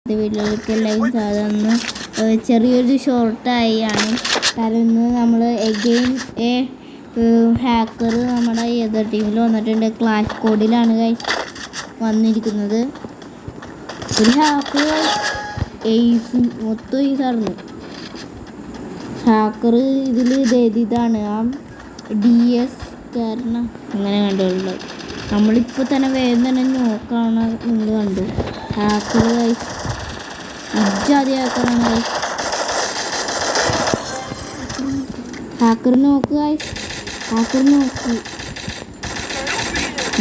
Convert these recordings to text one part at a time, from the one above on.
വീഡിയോയിലേക്ക് എല്ലാവരും സാധാരണ ചെറിയൊരു ഷോർട്ടായാണ്. കാരണം ഇന്ന് നമ്മൾ എഗെയിൻ ഹാക്കർ നമ്മുടെ എതിർ ടീമിൽ വന്നിട്ടുണ്ട്. ക്ലാഷ് കോഡിലാണ് വന്നിരിക്കുന്നത്. ഒരു ഹാക്കർ മൊത്തം ഈസായിരുന്നു. ഹാക്കർ ഇതിൽ ഇതാണ് ആ DS കാരണം അങ്ങനെ കണ്ടുള്ളത്. നമ്മളിപ്പോൾ തന്നെ വേഗം തന്നെ നോക്കാണ്. നിങ്ങൾ കണ്ടു ഹാക്കർ ഇജാതി ഹാക്കറാണ്. ഹാക്കർ നോക്ക് ഹാക്കർ നോക്ക്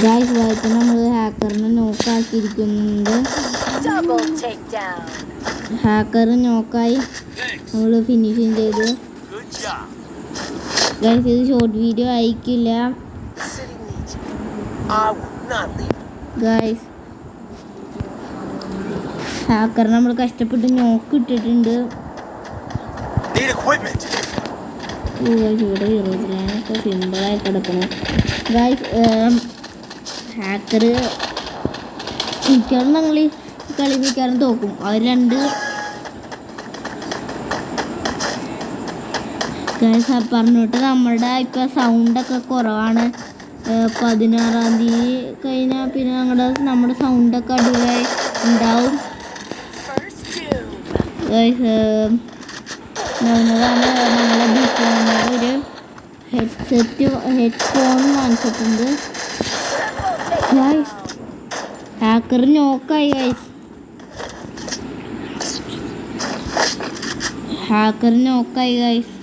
ഗൈസ്. വായിച്ച് നമ്മൾ ഹാക്കറിനെ നോക്കാക്കിയിരിക്കുന്നുണ്ട്. ഹാക്കർ നോക്കായി നമ്മൾ ഫിനിഷിങ് ചെയ്തു ഗൈസ്. ഇത് ഷോർട്ട് വീഡിയോ അയക്കില്ല ഗൈസ്. ഹാക്കറിനെ നമ്മൾ കഷ്ടപ്പെട്ട് നോക്ക് ഇട്ടിട്ടുണ്ട്. ഇവിടെ ഹീറോസിലൊക്കെ സിമ്പിളായി കിടക്കണം ഗൈസ്. ഹാക്കർ മിക്കവാറും ഞങ്ങൾ കളി മിക്കവാറും തോക്കും. അവർ രണ്ട് ഗൈസ് പറഞ്ഞിട്ട് നമ്മളുടെ ഇപ്പം സൗണ്ടൊക്കെ കുറവാണ്. 16-ാം തീയതി കഴിഞ്ഞാൽ പിന്നെ നമ്മുടെ സൗണ്ടൊക്കെ അടിപൊളിയായി ഉണ്ടാവും ഗൈസ്. ഞങ്ങളാണ് നമ്മളെ ബിഫോണിൻ്റെ ഒരു ഹെഡ്ഫോൺ വാങ്ങിച്ചിട്ടുണ്ട് ഗൈസ്. ഹാക്കർ നോക്കായി ഗൈസ്. ഹാക്കർ നോക്കായി ഗൈസ്.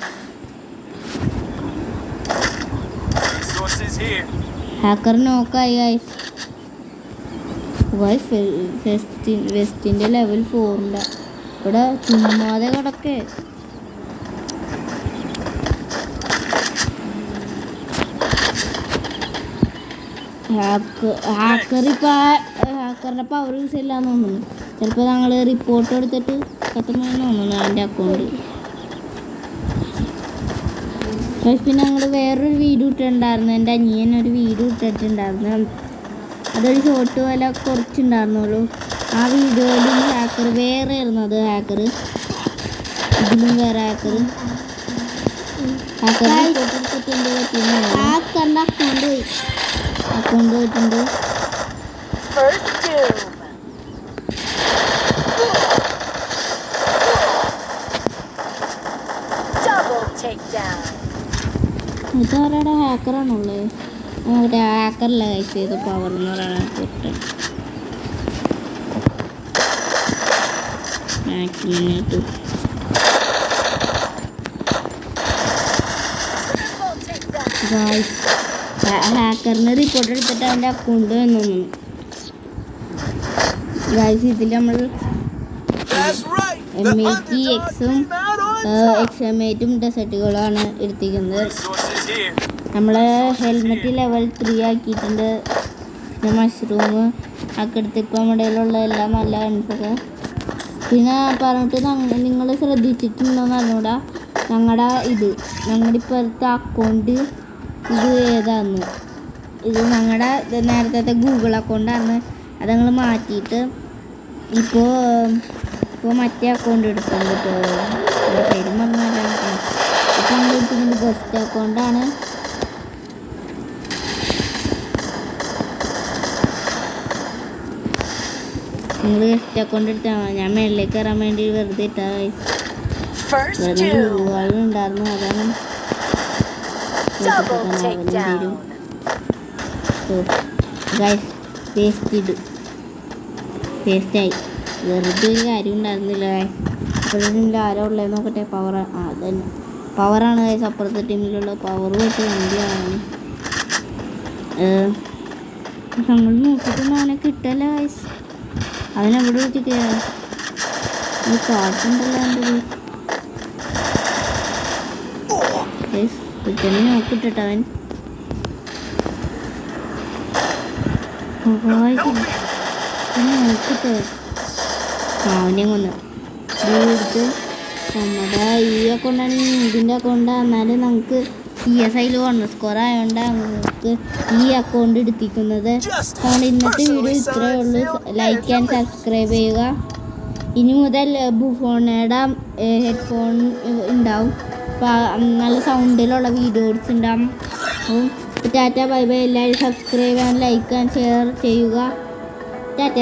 ഹാക്കർ നോക്കായി ഗൈസ്. വെസ്റ്റിൻ്റെ ലെവൽ 4 ഇവിടെ ചുമ്മാതെ കിടക്കേ. ഹാക്കറിൻ്റെ പവർ യൂസ് ചെയ്യില്ലാന്ന് തോന്നുന്നു. ചിലപ്പോൾ ഞങ്ങൾ റിപ്പോർട്ട് എടുത്തിട്ട് കത്തുമെന്ന് തോന്നുന്നു എൻ്റെ അക്കൗണ്ട്. പിന്നെ ഞങ്ങൾ വേറൊരു വീഡിയോ ഇട്ടിട്ടുണ്ടായിരുന്നു. എൻ്റെ അനിയനൊരു വീഡിയോ ഇട്ടിട്ടുണ്ടായിരുന്നു. അതൊരു ഷോർട്ട് പോലെ കുറച്ചുണ്ടായിരുന്നുള്ളൂ. ആ വീഡിയോയിൽ ഹാക്കർ വേറെ ആയിരുന്നു. അത് ഹാക്കർ ഇതിലും വേറെ ഹാക്കറിൻ്റെ അക്കൗണ്ട് പോയിട്ടുണ്ട്. ഇതാരുടെ ഹാക്കറാണുള്ളത്. മറ്റേ ഹാക്കറല്ല കഴിച്ച് ചെയ്ത് പവർ എന്ന് പറയുന്നത് മാക്സിമം. ഹാക്കറിന് റിപ്പോർട്ട് എടുത്തിട്ട് അവൻ്റെ അക്കൗണ്ട് വന്നു ഗൈസ്. ഇതിൽ നമ്മൾ MATXും XM8ഉം ഡെസേർട്ടുകളാണ് എടുത്തിരിക്കുന്നത്. നമ്മൾ ഹെൽമെറ്റ് ലെവൽ 3 ആക്കിയിട്ടുണ്ട്. പിന്നെ മഷ്റൂം ഒക്കെ എടുത്ത് ഇപ്പോൾ നമ്മുടെ കയ്യിലുള്ള എല്ലാം നല്ല ഗൺസൊക്കെ. പിന്നെ പറഞ്ഞിട്ട് നിങ്ങൾ ശ്രദ്ധിച്ചിട്ടുണ്ടോയെന്ന് അറിഞ്ഞൂടാ, ഞങ്ങളുടെ ഇപ്പോഴത്തെ അക്കൗണ്ട് ഇത് ഏതാന്ന്. ഇത് ഞങ്ങളുടെ നേരത്തെ ഗൂഗിൾ അക്കൗണ്ടാണ്. അത് ഞങ്ങൾ മാറ്റിയിട്ട് ഇപ്പോൾ മറ്റേ അക്കൗണ്ട് എടുക്കുന്നത്. ഇപ്പോൾ പേരും പറഞ്ഞാൽ ഇപ്പം നമ്മൾ എടുക്കുന്നത് ബെസ്റ്റ് അക്കൗണ്ടാണ്. നിങ്ങൾ ബെസ്റ്റ് അക്കൗണ്ട് എടുത്താൽ ഞാൻ മേളിലേക്ക് കയറാൻ വേണ്ടി വെറുതെ ഇട്ടാ ഉണ്ടായിരുന്നു. അതാണ് വേസ്റ്റായി. വെറുതെ ഒരു കാര്യം ഉണ്ടായിരുന്നില്ല ഗൈസ്. അപ്പോഴെങ്കിലും ആരോ ഉള്ളത് നോക്കട്ടെ. അതന്നെ പവറാണ് ഗൈസ്. അപ്പുറത്തെ ടീമിലുള്ള പവർ വെച്ച് വണ്ടിയാണ്. നമ്മൾ നോക്കിയിട്ടൊന്നും അവനെ കിട്ടല്ല ഗൈസ്. അവനെവിടെ വെച്ച് കാട്ടുണ്ടല്ലോ എൻ്റെ കിട്ടണേ നോക്കിട്ടിട്ട് അവൻ നോക്കിട്ട് അവനെ കൊന്ന് എടുത്ത് നമ്മുടെ ഈ അക്കൗണ്ടാണ് ഇതിൻ്റെ അക്കൗണ്ടാണ്. എന്നാലും നമുക്ക് CSIയിൽ _ ആയതുകൊണ്ട് നമുക്ക് ഈ അക്കൗണ്ട് എടുത്തിരിക്കുന്നത്. അതുകൊണ്ട് ഇന്നത്തെ വീഡിയോ ഇത്രയേ ഉള്ളൂ. ലൈക്ക് ആൻഡ് സബ്സ്ക്രൈബ് ചെയ്യുക. ഇനി മുതൽ ബുഫോണയുടെ ഹെഡ്ഫോൺ ഉണ്ടാവും. നല്ല സൗണ്ടിലുള്ള വീഡിയോസ് ഉണ്ടാവും. Tata bye bye. എല്ലാവരും സബ്സ്ക്രൈബ് ചെയ്യാൻ, ലൈക്ക് ആൻഡ് ഷെയർ ചെയ്യുക. ടാറ്റ.